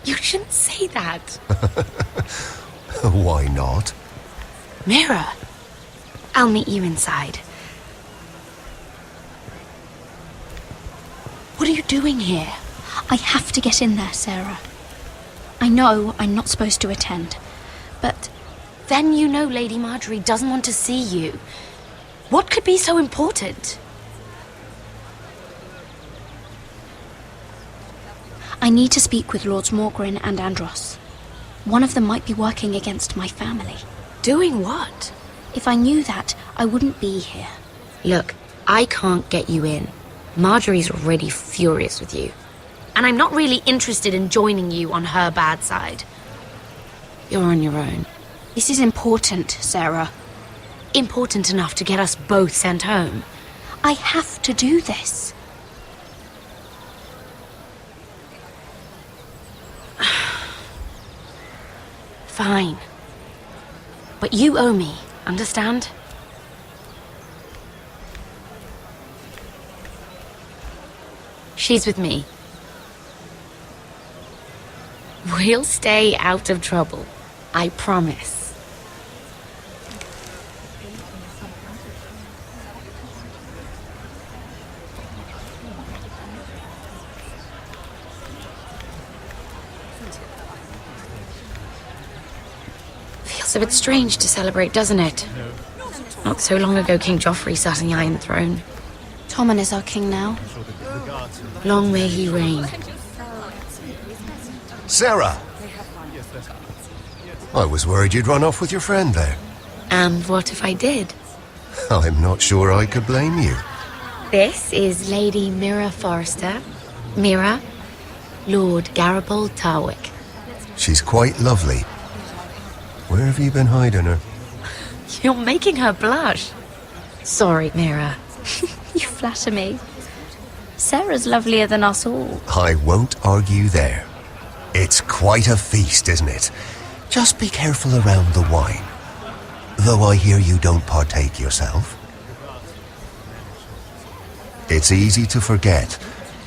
You shouldn't say that. Why not? Mira, I'll meet you inside. What are you doing here? I have to get in there, Sarah. I know I'm not supposed to attend, but... Then you know Lady Marjorie doesn't want to see you. What could be so important? I need to speak with Lords Morgren and Andros. One of them might be working against my family. Doing what? If I knew that, I wouldn't be here. Look, I can't get you in. Marjorie's already furious with you. And I'm not really interested in joining you on her bad side. You're on your own. This is important, Sarah. Important enough to get us both sent home. I have to do this. Fine. But you owe me, understand? She's with me. We'll stay out of trouble. I promise. Feels a bit strange to celebrate, doesn't it? Not so long ago, King Joffrey sat on the Iron Throne. Tommen is our king now. Long may he reign. Sarah! I was worried you'd run off with your friend there. And what if I did? I'm not sure I could blame you. This is Lady Mira Forrester. Mira, Lord Garibald Tarwick. She's quite lovely. Where have you been hiding her? You're making her blush. Sorry, Mira. You flatter me. Sarah's lovelier than us all. I won't argue there. It's quite a feast, isn't it? Just be careful around the wine. Though I hear you don't partake yourself. It's easy to forget.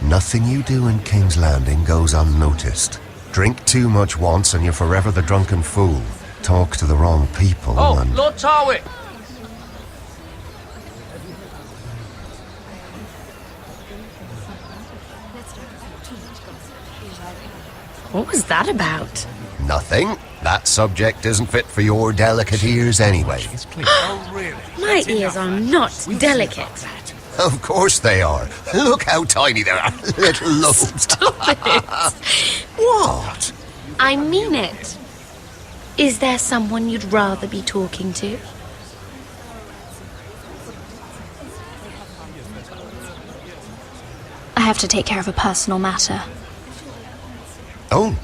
Nothing you do in King's Landing goes unnoticed. Drink too much once and you're forever the drunken fool. Talk to the wrong people and... Lord Tarwick! What was that about? Nothing. That subject isn't fit for your delicate ears anyway. Oh, really? My ears are not delicate. Of course they are. Look how tiny they are. Little lobes. Stop it. What? I mean it. Is there someone you'd rather be talking to? I have to take care of a personal matter. Oh,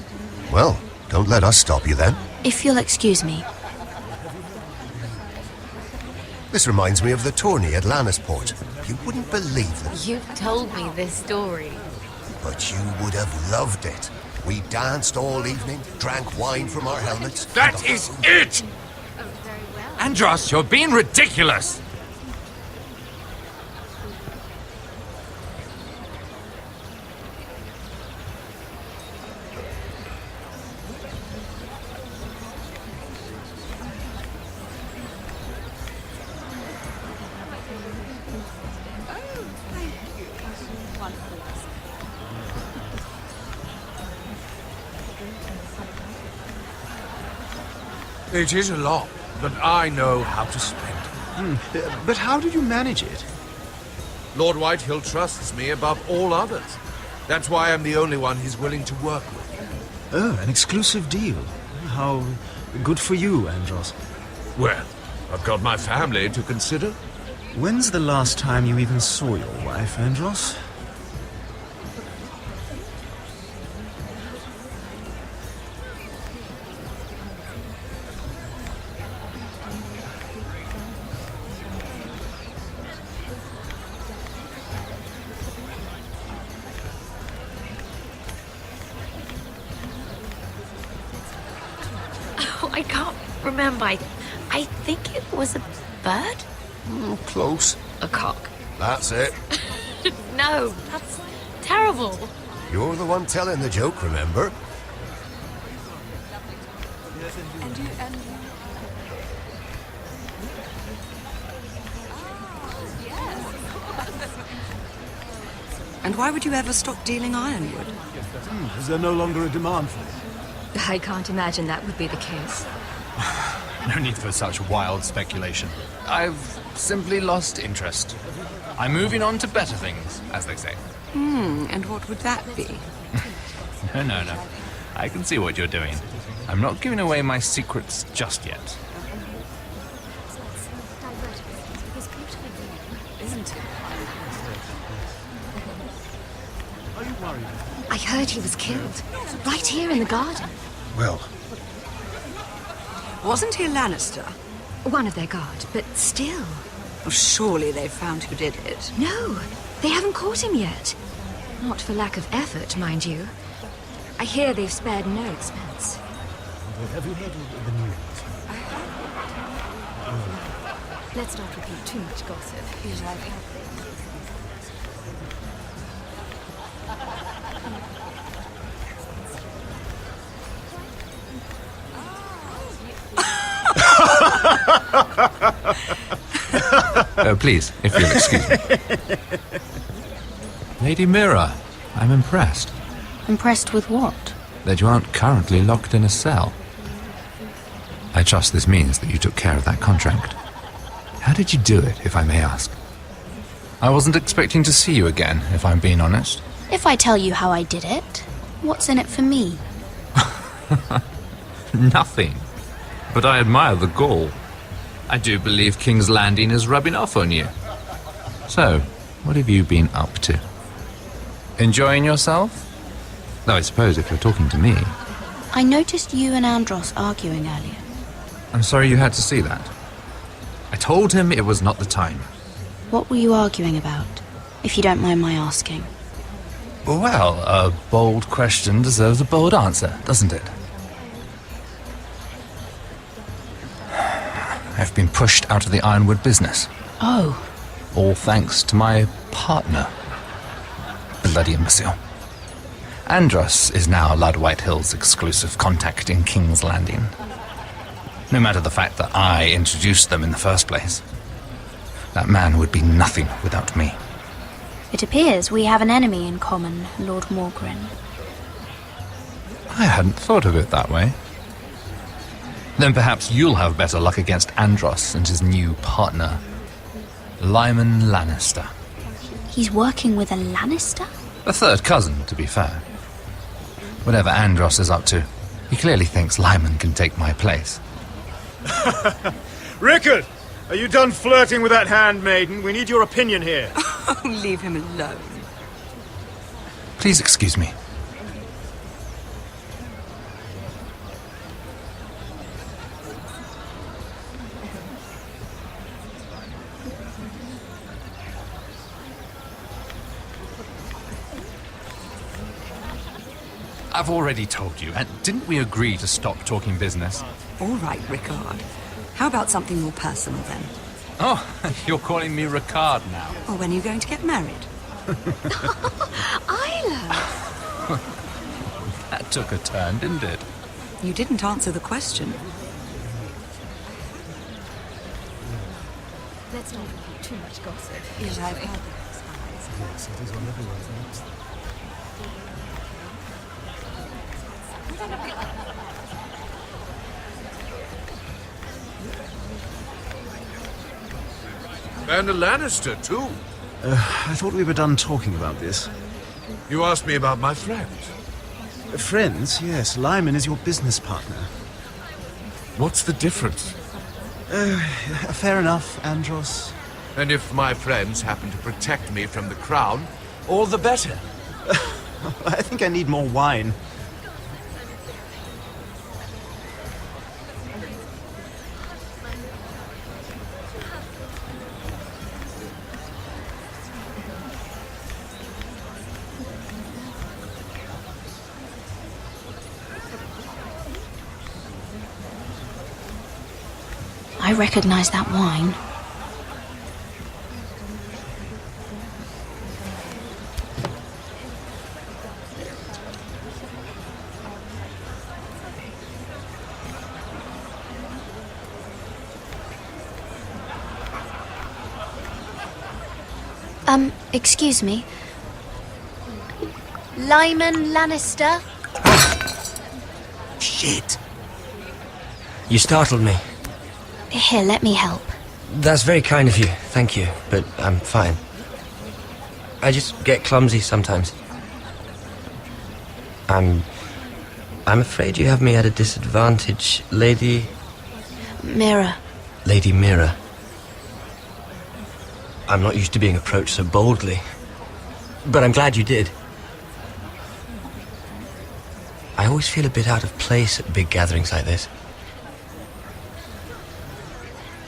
well, don't let us stop you then. If you'll excuse me. This reminds me of the tourney at Lannisport. You wouldn't believe it, You've told me this story. but you would have loved it. We danced all evening, drank wine from our helmets. That is it! Andros, you're being ridiculous! It is a lot, but I know how to spend it. But how did you manage it? Lord Whitehill trusts me above all others. That's why I'm the only one he's willing to work with. Oh, an exclusive deal. How good for you, Andros. Well, I've got my family to consider. When's the last time you even saw your wife, Andros? Oh, I can't remember. I think it was a bird? Close. A cock. That's it. No, terrible. You're the one telling the joke, remember? And why would you ever stop dealing ironwood? Is there no longer a demand for it? I can't imagine that would be the case. No need for such wild speculation. I've simply lost interest. I'm moving on to better things, as they say. And what would that be? No. I can see what you're doing. I'm not giving away my secrets just yet. Isn't it? Are you worried? I heard he was killed. Right here in the garden. Well, Wasn't he a Lannister? One of their guard, but still. Well, surely they found who did it. No, they haven't caught him yet. Not for lack of effort, mind you. I hear they've spared no expense. Have you heard of the news? Let's not repeat too much gossip. Please, if you'll excuse me. Lady Mira, I'm impressed Impressed with what? that you aren't currently locked in a cell. I trust this means that you took care of that contract. How did you do it, if I may ask? I wasn't expecting to see you again, if I'm being honest. If I tell you how I did it, what's in it for me? Nothing. But I admire the gall. I do believe King's Landing is rubbing off on you. So, what have you been up to? Enjoying yourself? Though I suppose if you're talking to me... I noticed you and Andros arguing earlier. I'm sorry you had to see that. I told him it was not the time. What were you arguing about, if you don't mind my asking? Well, a bold question deserves a bold answer, doesn't it? I've been pushed out of the ironwood business. Oh, All thanks to my partner. Bloody imbecile. Andros is now Lord Whitehill's exclusive contact in King's Landing. No matter the fact that I introduced them in the first place. That man would be nothing without me. it appears we have an enemy in common, Lord Morgren. I hadn't thought of it that way. Then perhaps you'll have better luck against Andros and his new partner, Lyman Lannister. He's working with a Lannister? A third cousin, to be fair. Whatever Andros is up to, he clearly thinks Lyman can take my place. Rickard! Are you done flirting with that handmaiden? We need your opinion here. Oh, leave him alone. Please excuse me. I've already told you, and didn't we agree to stop talking business? All right, Rickard. How about something more personal then? Oh, you're calling me Ricard now. Or when are you going to get married? Isla! That took a turn, didn't it? You didn't answer the question. Let's not repeat too much gossip. Yes, I've heard And a Lannister, too. I thought we were done talking about this. You asked me about my friend. Friends, yes. Lyman is your business partner. What's the difference? Fair enough, Andros. And if my friends happen to protect me from the crown, all the better. I think I need more wine. I recognize that wine. Excuse me. Lyman Lannister? Shit. You startled me. Here, let me help. That's very kind of you, thank you, but I'm fine. I just get clumsy sometimes. I'm afraid you have me at a disadvantage, Lady... Mira. Lady Mira. I'm not used to being approached so boldly, but I'm glad you did. I always feel a bit out of place at big gatherings like this.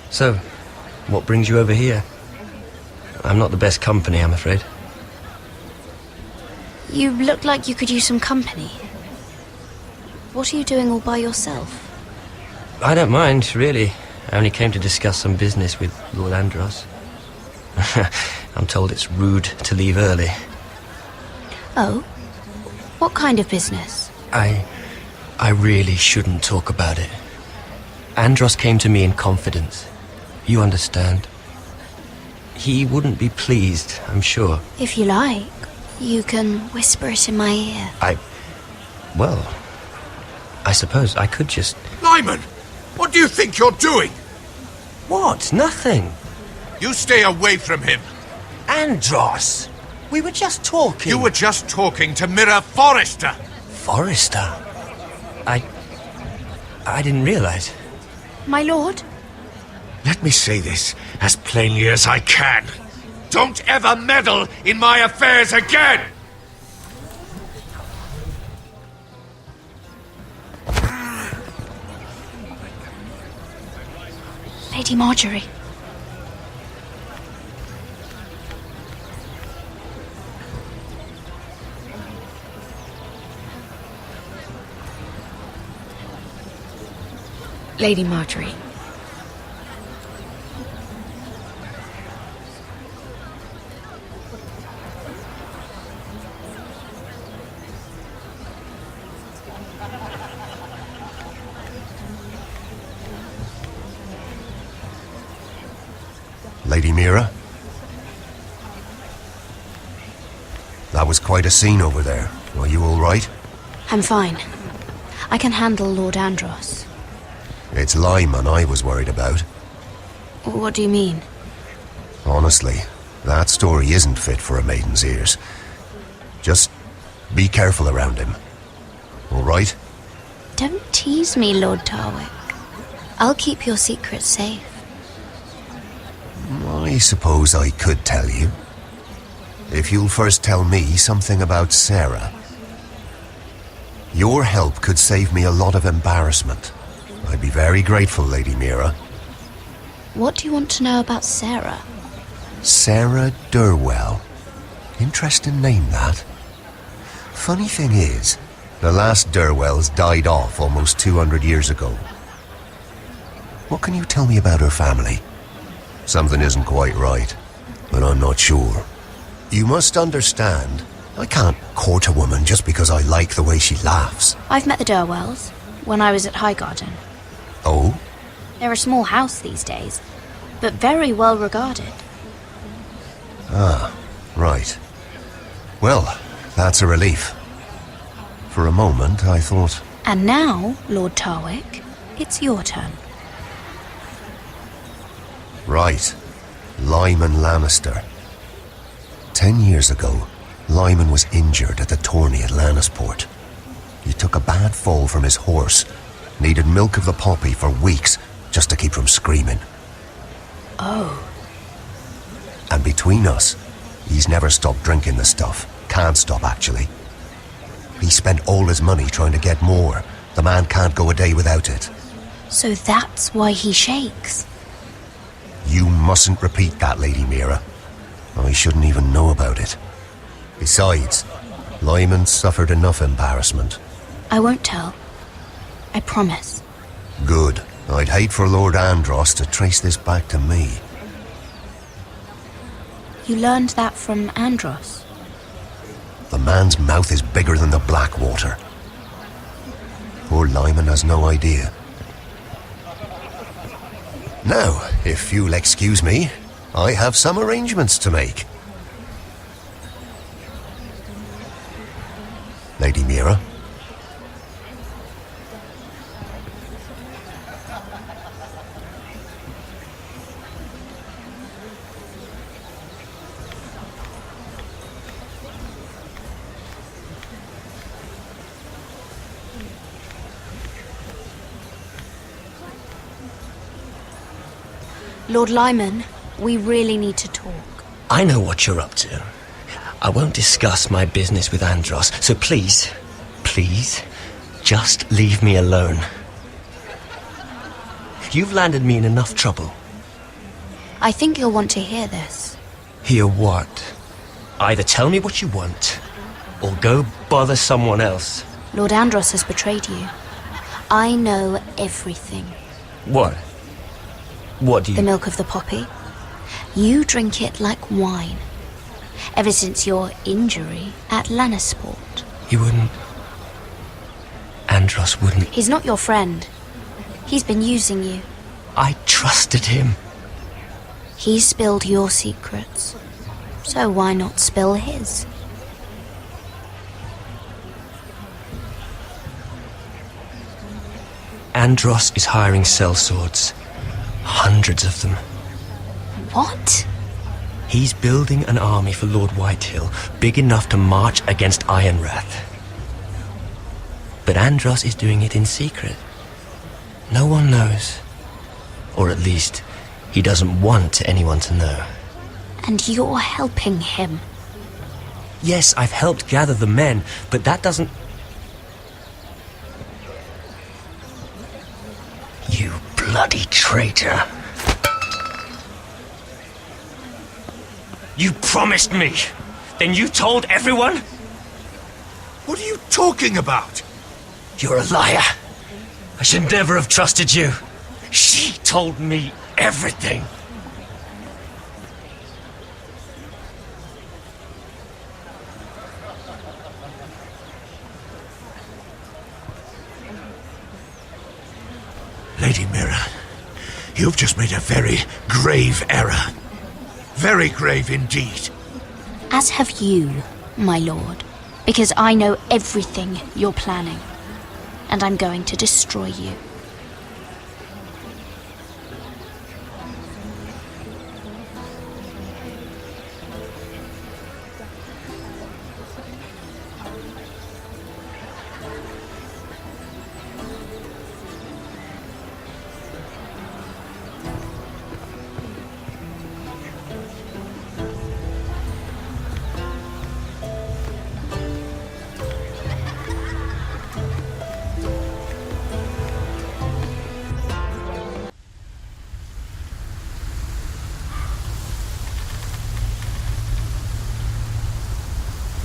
So, what brings you over here? I'm not the best company, I'm afraid. You look like you could use some company. What are you doing all by yourself? I don't mind, really. I only came to discuss some business with Lord Andros. I'm told it's rude to leave early. Oh? What kind of business? I really shouldn't talk about it. Andros came to me in confidence. You understand. He wouldn't be pleased, I'm sure. If you like, you can whisper it in my ear. Well, I suppose I could just... Lyman! What do you think you're doing? What? Nothing. You stay away from him. Andros! We were just talking. You were just talking to Mira Forrester. Forrester? I didn't realize. My lord? Let me say this as plainly as I can. Don't ever meddle in my affairs again! Lady Marjorie. Lady Marjorie. Lady Mira? That was quite a scene over there. Are you all right? I'm fine. I can handle Lord Andros. It's Lyman I was worried about. What do you mean? Honestly, that story isn't fit for a maiden's ears. Just be careful around him. All right? Don't tease me, Lord Tarwick. I'll keep your secret safe. I suppose I could tell you. If you'll first tell me something about Sarah. Your help could save me a lot of embarrassment. I'd be very grateful, Lady Mira. What do you want to know about Sarah? Sarah Durwell. Interesting name, that. Funny thing is, the last Durwells died off almost 200 years ago. What can you tell me about her family? Something isn't quite right, but I'm not sure. You must understand, I can't court a woman just because I like the way she laughs. I've met the Durwells when I was at Highgarden. Oh? They're a small house these days, but very well regarded. Ah, right. Well, that's a relief. For a moment, I thought... And now, Lord Tarwick, it's your turn. Right. Lyman Lannister. 10 years ago, Lyman was injured at the tourney at Lannisport. He took a bad fall from his horse, needed milk of the poppy for weeks just to keep from screaming. Oh. And between us, he's never stopped drinking the stuff. Can't stop, actually. He spent all his money trying to get more. The man can't go a day without it. So that's why he shakes. You mustn't repeat that, Lady Mira. I shouldn't even know about it. Besides, Lyman suffered enough embarrassment. I won't tell. I promise. Good. I'd hate for Lord Andros to trace this back to me. You learned that from Andros? The man's mouth is bigger than the Blackwater. Poor Lyman has no idea. Now, if you'll excuse me, I have some arrangements to make. Lady Mira. Lord Lyman, we really need to talk. I know what you're up to. I won't discuss my business with Andros, so please, please, just leave me alone. You've landed me in enough trouble. I think you'll want to hear this. Hear what? Either tell me what you want, or go bother someone else. Lord Andros has betrayed you. I know everything. What? What do you... The milk of the poppy. You drink it like wine. Ever since your injury at Lannisport. He wouldn't... Andros wouldn't... He's not your friend. He's been using you. I trusted him. He spilled your secrets. So why not spill his? Andros is hiring sellswords. Hundreds of them. What? He's building an army for Lord Whitehill, big enough to march against Ironrath. But Andros is doing it in secret. No one knows. Or at least, he doesn't want anyone to know. And you're helping him. Yes, I've helped gather the men, but that doesn't... You bloody traitor. You promised me. Then you told everyone? What are you talking about? You're a liar. I should never have trusted you. She told me everything. Lady Mira, you've just made a very grave error. Very grave indeed. As have you, my lord. Because I know everything you're planning. And I'm going to destroy you.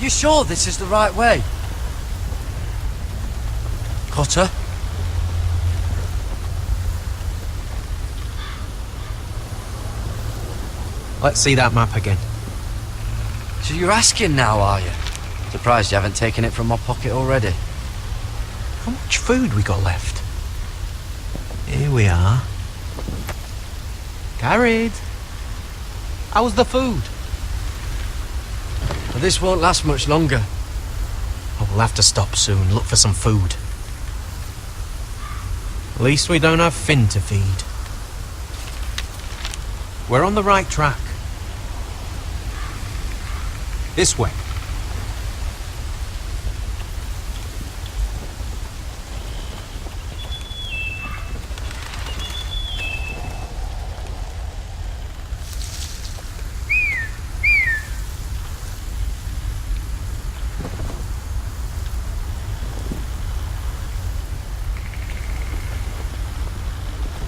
You sure this is the right way? Cotter? Let's see that map again. So you're asking now, are you? Surprised you haven't taken it from my pocket already. How much food we got left? Here we are. Carried. How's the food? But this won't last much longer. Oh, we'll have to stop soon, look for some food. At least we don't have Finn to feed. We're on the right track. This way.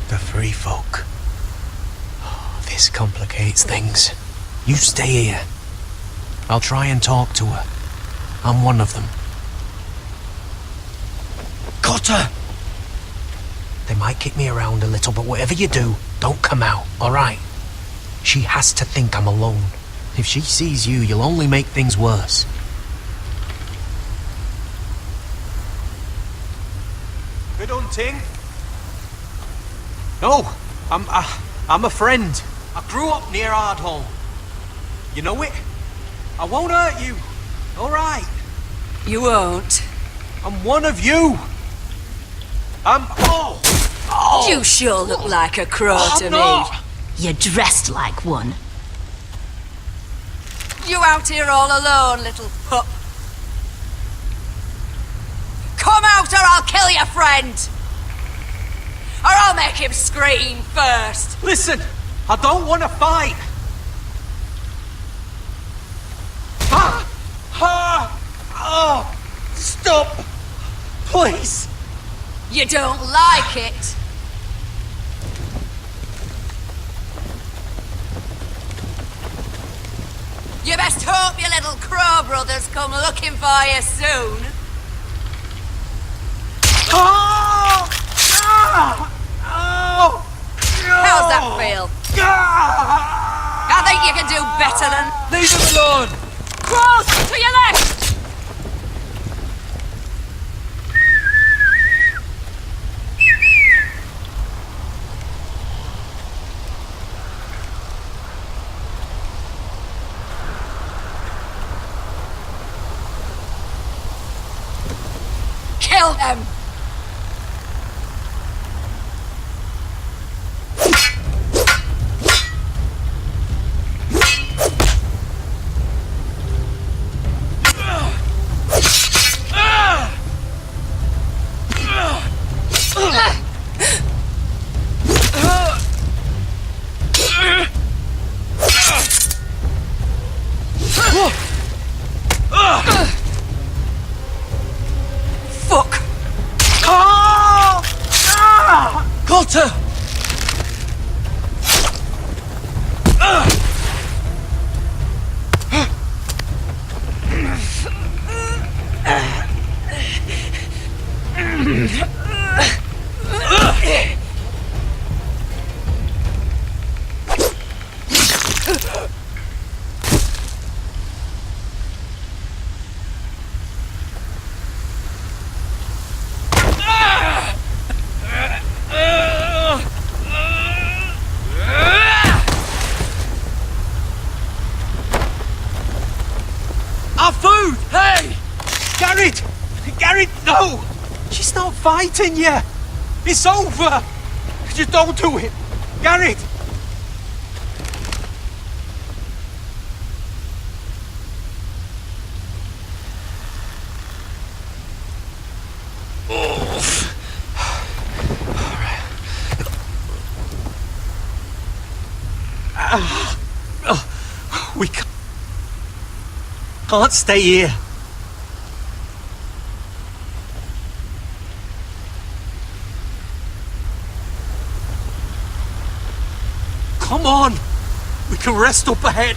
The free folk. Oh, this complicates things. You stay here. I'll try and talk to her. I'm one of them. Cotter! They might kick me around a little, but whatever you do, don't come out, alright? She has to think I'm alone. If she sees you, you'll only make things worse. Good hunting. No, I'm a friend. I grew up near Ardhall. You know it? I won't hurt you. All right. You won't. I'm one of you. I'm... Oh! You sure look like a crow to not. me. You're dressed like one. You out here all alone, little pup? Come out or I'll kill your friend! Or I'll make him scream first! Listen, I don't want to fight. Oh, stop, please. You don't like it? You best hope your little crow brothers come looking for you soon. How's that feel? I think you can do better than... Leave him alone! Crows, to your left! Kill them! Fuck! Got her! Our food! Hey! Garrett! Garrett, no! She's not fighting you! It's over! Just don't do it! Garrett! We can't stay here. Come on! We can rest up ahead.